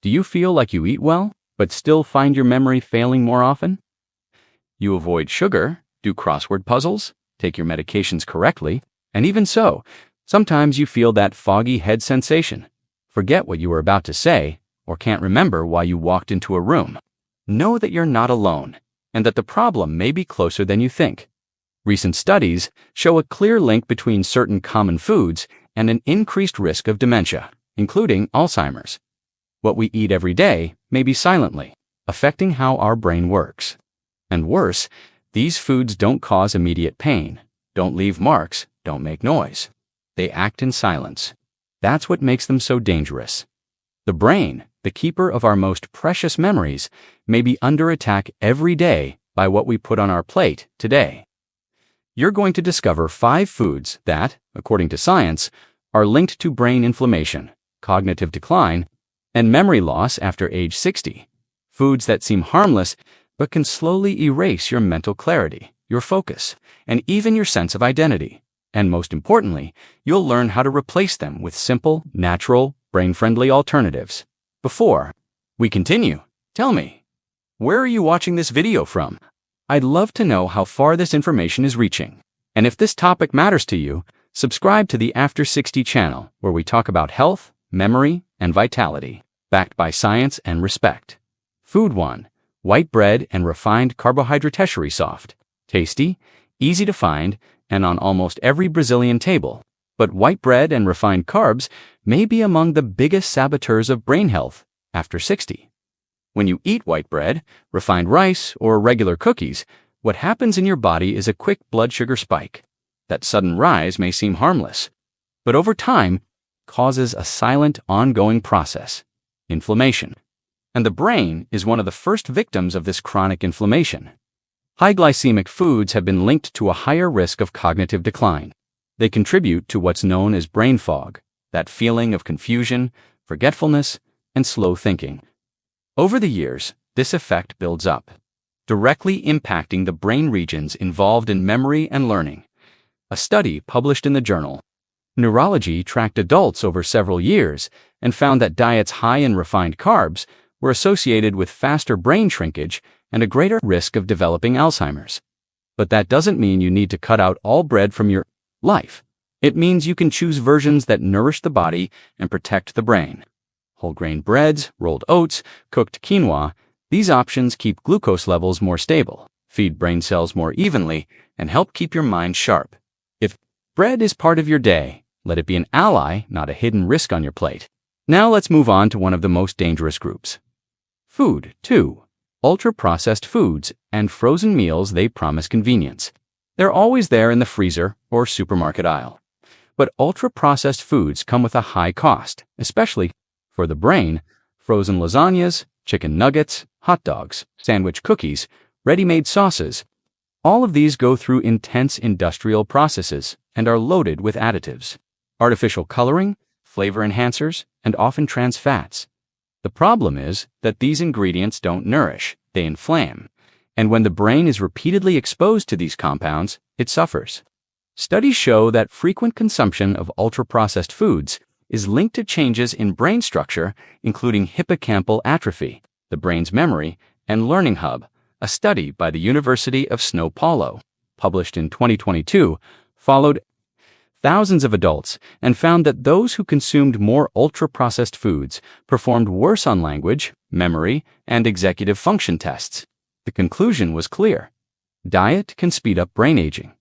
Do you feel like you eat well, but still find your memory failing more often? You avoid sugar, do crossword puzzles, take your medications correctly, and even so, sometimes you feel that foggy head sensation, forget what you were about to say, or can't remember why you walked into a room. Know that you're not alone, and that the problem may be closer than you think. Recent studies show a clear link between certain common foods and an increased risk of dementia, including Alzheimer's. What we eat every day may be silently affecting how our brain works. And worse, these foods don't cause immediate pain, don't leave marks, don't make noise. They act in silence. That's what makes them so dangerous. The brain, the keeper of our most precious memories, may be under attack every day by what we put on our plate today. You're going to discover 5 foods that, according to science, are linked to brain inflammation, cognitive decline, and memory loss after age 60. Foods that seem harmless but can slowly erase your mental clarity, your focus, and even your sense of identity. And most importantly, you'll learn how to replace them with simple, natural, brain-friendly alternatives. Before we continue, tell me, where are you watching this video from? I'd love to know how far this information is reaching. And if this topic matters to you, subscribe to the After 60 channel, where we talk about health, memory, and vitality, backed by science and respect. Food 1. White bread and refined carbohydrate tertiary soft. Tasty, easy to find, and on almost every Brazilian table. But white bread and refined carbs may be among the biggest saboteurs of brain health after 60. When you eat white bread, refined rice, or regular cookies, what happens in your body is a quick blood sugar spike. That sudden rise may seem harmless, but over time causes a silent, ongoing process, inflammation. And the brain is one of the first victims of this chronic inflammation. High glycemic foods have been linked to a higher risk of cognitive decline. They contribute to what's known as brain fog, that feeling of confusion, forgetfulness, and slow thinking. Over the years, this effect builds up, directly impacting the brain regions involved in memory and learning. A study published in the journal Neurology tracked adults over several years and found that diets high in refined carbs were associated with faster brain shrinkage and a greater risk of developing Alzheimer's. But that doesn't mean you need to cut out all bread from your life. It means you can choose versions that nourish the body and protect the brain. Whole grain breads, rolled oats, cooked quinoa, these options keep glucose levels more stable, feed brain cells more evenly, and help keep your mind sharp. If bread is part of your day, let it be an ally, not a hidden risk on your plate. Now let's move on to one of the most dangerous groups. Food 2. Ultra-processed foods and frozen meals. They promise convenience. They're always there in the freezer or supermarket aisle. But ultra-processed foods come with a high cost, especially for the brain. Frozen lasagnas, chicken nuggets, hot dogs, sandwich cookies, ready-made sauces. All of these go through intense industrial processes and are loaded with additives, artificial coloring, flavor enhancers, and often trans fats. The problem is that these ingredients don't nourish, they inflame. And when the brain is repeatedly exposed to these compounds, it suffers. Studies show that frequent consumption of ultra-processed foods is linked to changes in brain structure, including hippocampal atrophy, the brain's memory and learning hub. A study by the University of São Paulo, published in 2022, followed thousands of adults and found that those who consumed more ultra-processed foods performed worse on language, memory, and executive function tests. The conclusion was clear. Diet can speed up brain aging.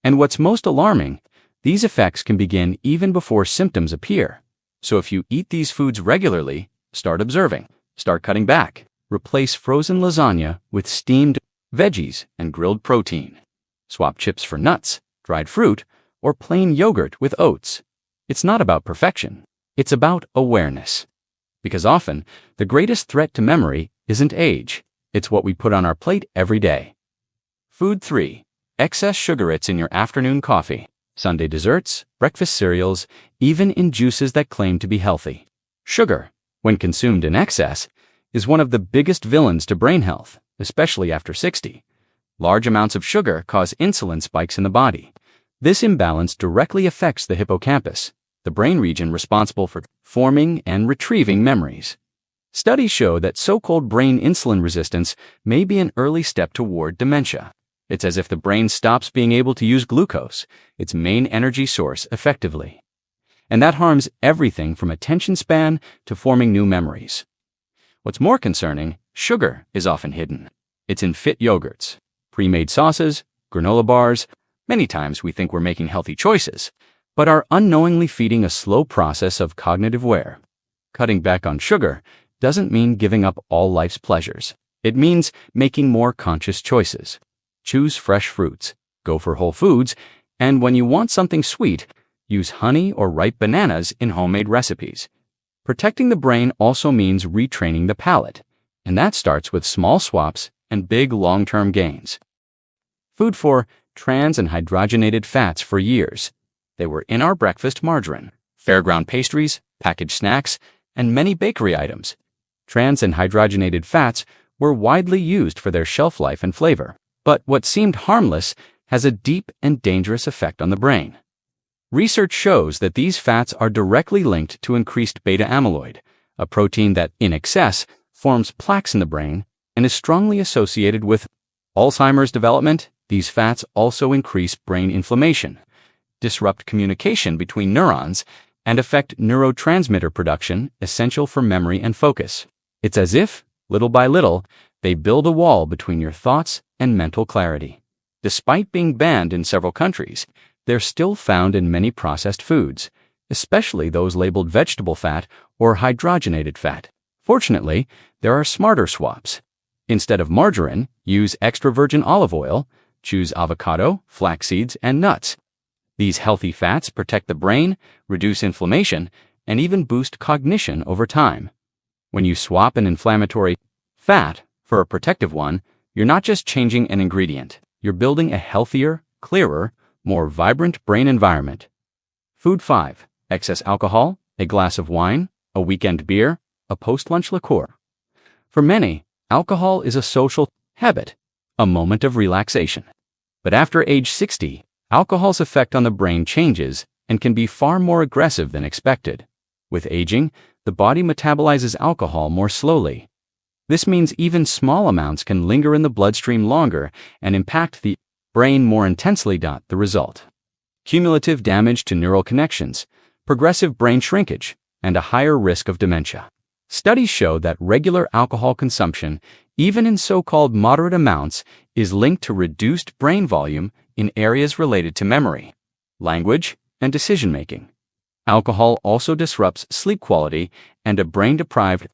And what's most alarming, these effects can begin even before symptoms appear. So if you eat these foods regularly, start observing, start cutting back. Replace frozen lasagna with steamed veggies and grilled protein. Swap chips for nuts, dried fruit, or plain yogurt with oats. It's not about perfection. It's about awareness. Because often, the greatest threat to memory isn't age. It's what we put on our plate every day. Food 3. Excess sugarates in your afternoon coffee, Sunday desserts, breakfast cereals, even in juices that claim to be healthy. Sugar, when consumed in excess, is one of the biggest villains to brain health, especially after 60. Large amounts of sugar cause insulin spikes in the body. This imbalance directly affects the hippocampus, the brain region responsible for forming and retrieving memories. Studies show that so-called brain insulin resistance may be an early step toward dementia. It's as if the brain stops being able to use glucose, its main energy source, effectively. And that harms everything from attention span to forming new memories. What's more concerning, sugar is often hidden. It's in fit yogurts, pre-made sauces, granola bars. Many times we think we're making healthy choices, but are unknowingly feeding a slow process of cognitive wear. Cutting back on sugar doesn't mean giving up all life's pleasures. It means making more conscious choices. Choose fresh fruits, go for whole foods, and when you want something sweet, use honey or ripe bananas in homemade recipes. Protecting the brain also means retraining the palate, and that starts with small swaps and big long-term gains. Food for trans and hydrogenated fats for years. They were in our breakfast margarine, fairground pastries, packaged snacks, and many bakery items. Trans and hydrogenated fats were widely used for their shelf life and flavor, but what seemed harmless has a deep and dangerous effect on the brain. Research shows that these fats are directly linked to increased beta amyloid, a protein that, in excess, forms plaques in the brain and is strongly associated with Alzheimer's development. These fats also increase brain inflammation, disrupt communication between neurons, and affect neurotransmitter production essential for memory and focus. It's as if, little by little, they build a wall between your thoughts and mental clarity. Despite being banned in several countries, they're still found in many processed foods, especially those labeled vegetable fat or hydrogenated fat. Fortunately, there are smarter swaps. Instead of margarine, use extra virgin olive oil, choose avocado, flax seeds, and nuts. These healthy fats protect the brain, reduce inflammation, and even boost cognition over time. When you swap an inflammatory fat for a protective one, you're not just changing an ingredient, you're building a healthier, clearer, more vibrant brain environment. Food 5. Excess alcohol, a glass of wine, a weekend beer, a post-lunch liqueur. For many, alcohol is a social habit, a moment of relaxation. But after age 60, alcohol's effect on the brain changes and can be far more aggressive than expected. With aging, the body metabolizes alcohol more slowly. This means even small amounts can linger in the bloodstream longer and impact the brain more intensely. The result: cumulative damage to neural connections, progressive brain shrinkage, and a higher risk of dementia. Studies show that regular alcohol consumption, even in so-called moderate amounts, is linked to reduced brain volume in areas related to memory, language, and decision-making. Alcohol also disrupts sleep quality, and a brain deprived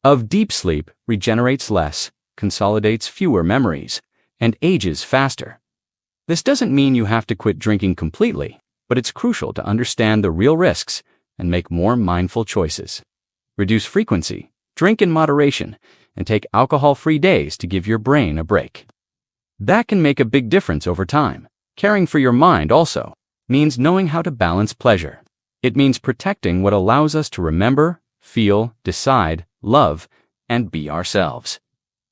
of deep sleep regenerates less, consolidates fewer memories, and ages faster. This doesn't mean you have to quit drinking completely, but it's crucial to understand the real risks and make more mindful choices. Reduce frequency, drink in moderation, and take alcohol-free days to give your brain a break. That can make a big difference over time. Caring for your mind also means knowing how to balance pleasure. It means protecting what allows us to remember, feel, decide, love, and be ourselves.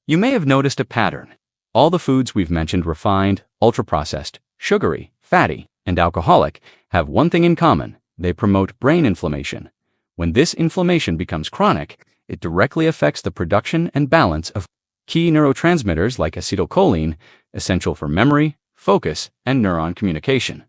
You may have noticed a pattern. All the foods we've mentioned, refined, ultra-processed, sugary, fatty, and alcoholic, have one thing in common: they promote brain inflammation. When this inflammation becomes chronic, it directly affects the production and balance of key neurotransmitters like acetylcholine, essential for memory, focus, and neuron communication.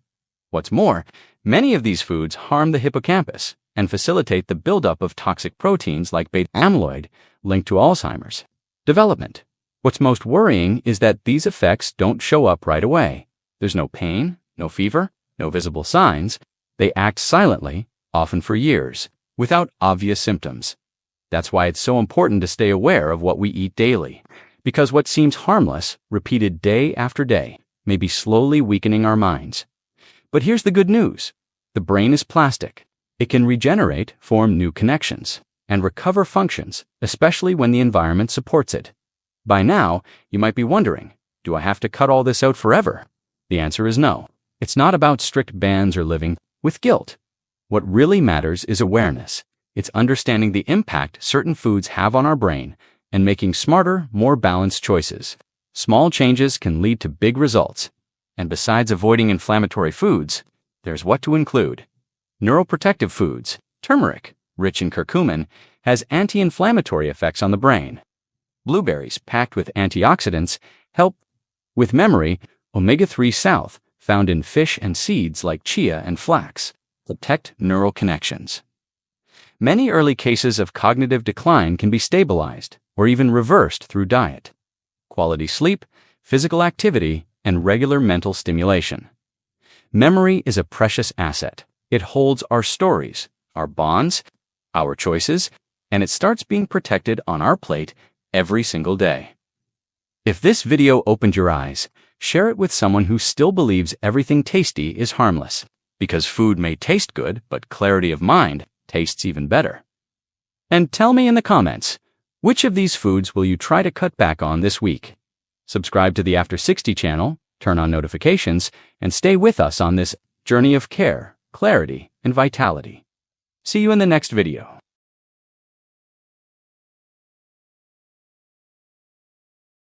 What's more, many of these foods harm the hippocampus and facilitate the buildup of toxic proteins like beta amyloid, linked to Alzheimer's development. What's most worrying is that these effects don't show up right away. There's no pain, no fever, no visible signs. They act silently, often for years, without obvious symptoms. That's why it's so important to stay aware of what we eat daily, because what seems harmless, repeated day after day, may be slowly weakening our minds. But here's the good news. The brain is plastic. It can regenerate, form new connections, and recover functions, especially when the environment supports it. By now, you might be wondering, do I have to cut all this out forever? The answer is no. It's not about strict bans or living with guilt. What really matters is awareness. It's understanding the impact certain foods have on our brain and making smarter, more balanced choices. Small changes can lead to big results. And besides avoiding inflammatory foods, there's what to include. Neuroprotective foods. Turmeric, rich in curcumin, has anti-inflammatory effects on the brain. Blueberries, packed with antioxidants, help with memory. Omega-3 South, found in fish and seeds like chia and flax, protect neural connections. Many early cases of cognitive decline can be stabilized or even reversed through diet, quality sleep, physical activity, and regular mental stimulation. Memory is a precious asset. It holds our stories, our bonds, our choices, and it starts being protected on our plate every single day. If this video opened your eyes, share it with someone who still believes everything tasty is harmless, because food may taste good, but clarity of mind tastes even better. And tell me in the comments, which of these foods will you try to cut back on this week? Subscribe to the After 60 channel, turn on notifications, and stay with us on this journey of care, clarity, and vitality. See you in the next video.